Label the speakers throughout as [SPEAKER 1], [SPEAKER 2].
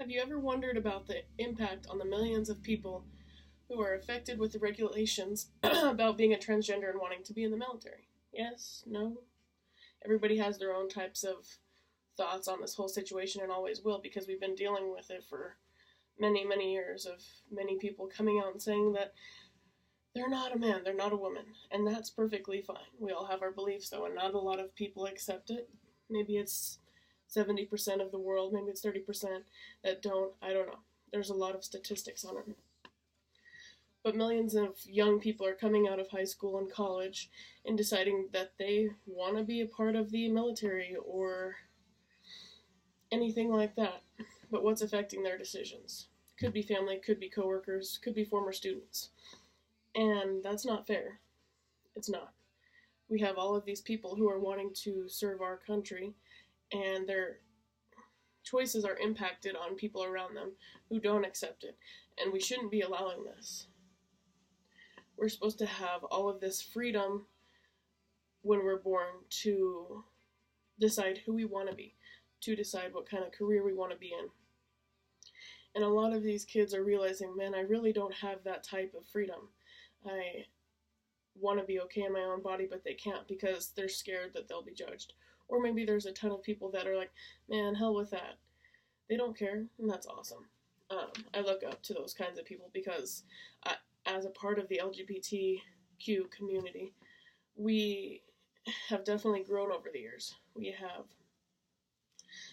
[SPEAKER 1] Have you ever wondered about the impact on the millions of people who are affected with the regulations about being a transgender and wanting to be in the military? Yes? No? Everybody has their own types of thoughts on this whole situation and always will because we've been dealing with it for many, many years of many people coming out and saying that they're not a man, they're not a woman, and that's perfectly fine. We all have our beliefs though, and not a lot of people accept it. Maybe it's 70% of the world, maybe it's 30% that don't. I don't know. There's a lot of statistics on it. But millions of young people are coming out of high school and college and deciding that they want to be a part of the military or anything like that. But what's affecting their decisions? Could be family, could be coworkers, could be former students. And that's not fair. It's not. We have all of these people who are wanting to serve our country, and their choices are impacted on people around them who don't accept it. And we shouldn't be allowing this. We're supposed to have all of this freedom when we're born to decide who we want to be, to decide what kind of career we want to be in. And a lot of these kids are realizing, man, I really don't have that type of freedom. I want to be okay in my own body, but they can't because they're scared that they'll be judged. Or maybe there's a ton of people that are like, man, hell with that. They don't care, and that's awesome. I look up to those kinds of people because as a part of the LGBTQ community, we have definitely grown over the years. We have,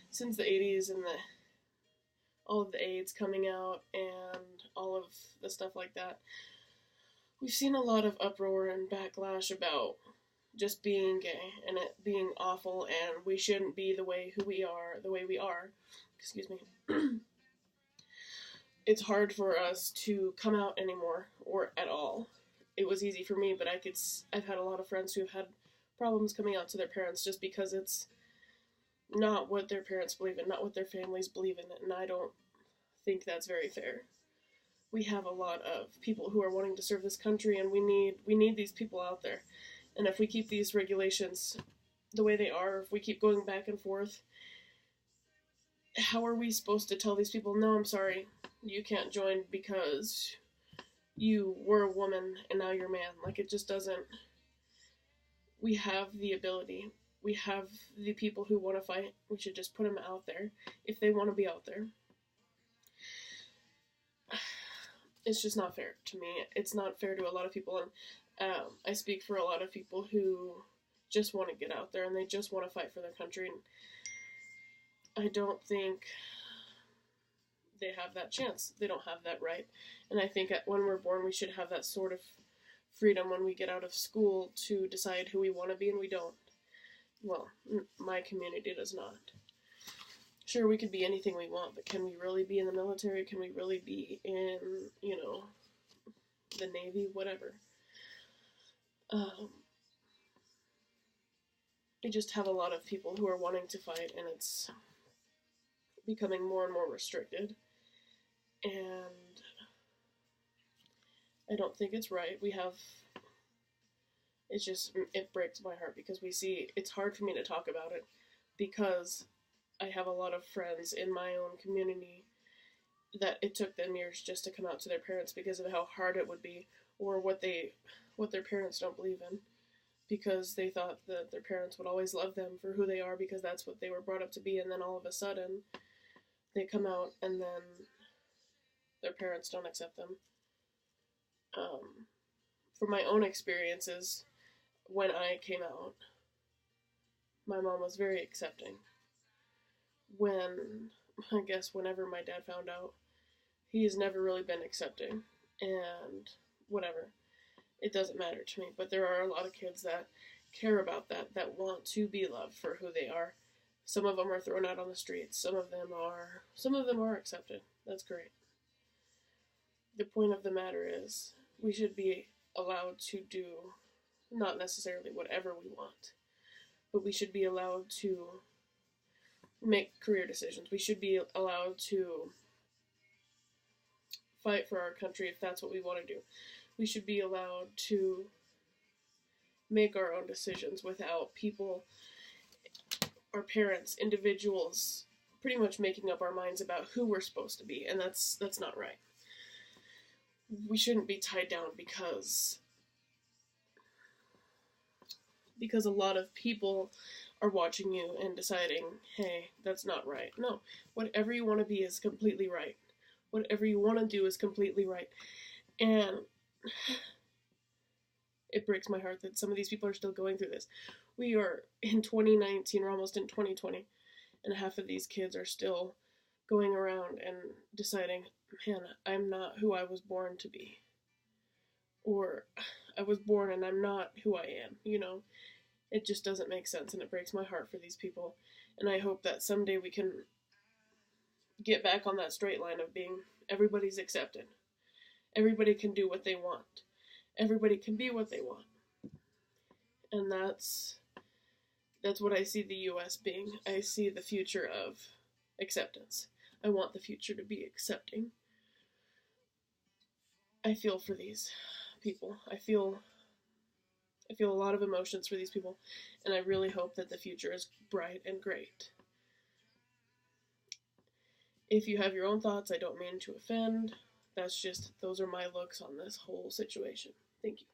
[SPEAKER 1] since the 80s and all of the AIDS coming out and all of the stuff like that, we've seen a lot of uproar and backlash about just being gay and it being awful and we shouldn't be the way we are. Excuse me. It's hard for us to come out anymore or at all. It was easy for me, but I've had a lot of friends who have had problems coming out to their parents just because it's not what their parents believe in, not what their families believe in, and I don't think that's very fair. We have a lot of people who are wanting to serve this country, and we need these people out there. And if we keep these regulations the way they are, if we keep going back and forth, how are we supposed to tell these people, no, I'm sorry, you can't join because you were a woman and now you're a man? Like, it just doesn't. We have the ability. We have the people who want to fight. We should just put them out there if they want to be out there. It's just not fair to me. It's not fair to a lot of people, and I speak for a lot of people who just want to get out there and they just want to fight for their country, and I don't think they have that chance. They don't have that right. And I think when we're born, we should have that sort of freedom when we get out of school to decide who we want to be, and we don't. Well, my community does not. Sure, we could be anything we want, but can we really be in the military? Can we really be in, the Navy? Whatever. We just have a lot of people who are wanting to fight, and it's becoming more and more restricted. And I don't think it's right. It breaks my heart because it's hard for me to talk about it because I have a lot of friends in my own community that it took them years just to come out to their parents because of how hard it would be, or what their parents don't believe in, because they thought that their parents would always love them for who they are because that's what they were brought up to be, and then all of a sudden they come out and then their parents don't accept them. From my own experiences, when I came out, my mom was very accepting. Whenever my dad found out, he's never really been accepting, and whatever, it doesn't matter to me. But there are a lot of kids that care about that want to be loved for who they are. Some of them are thrown out on the streets. Some of them are accepted. That's great. The point of the matter is, we should be allowed to do not necessarily whatever we want, but we should be allowed to make career decisions. We should be allowed to fight for our country if that's what we want to do. We should be allowed to make our own decisions without people, our parents, individuals pretty much making up our minds about who we're supposed to be, and that's not right. We shouldn't be tied down because a lot of people are watching you and deciding, hey, that's not right. No, whatever you want to be is completely right. Whatever you want to do is completely right. And it breaks my heart that some of these people are still going through this. We are in 2019, we're almost in 2020, and half of these kids are still going around and deciding, man, I'm not who I was born to be. Or, I was born and I'm not who I am, you know? It just doesn't make sense, and it breaks my heart for these people. And I hope that someday we can get back on that straight line of being everybody's accepted. Everybody can do what they want. Everybody can be what they want. And that's what I see the US being. I see the future of acceptance. I want the future to be accepting. I feel for these people. I feel a lot of emotions for these people, and I really hope that the future is bright and great. If you have your own thoughts, I don't mean to offend. Those are my looks on this whole situation. Thank you.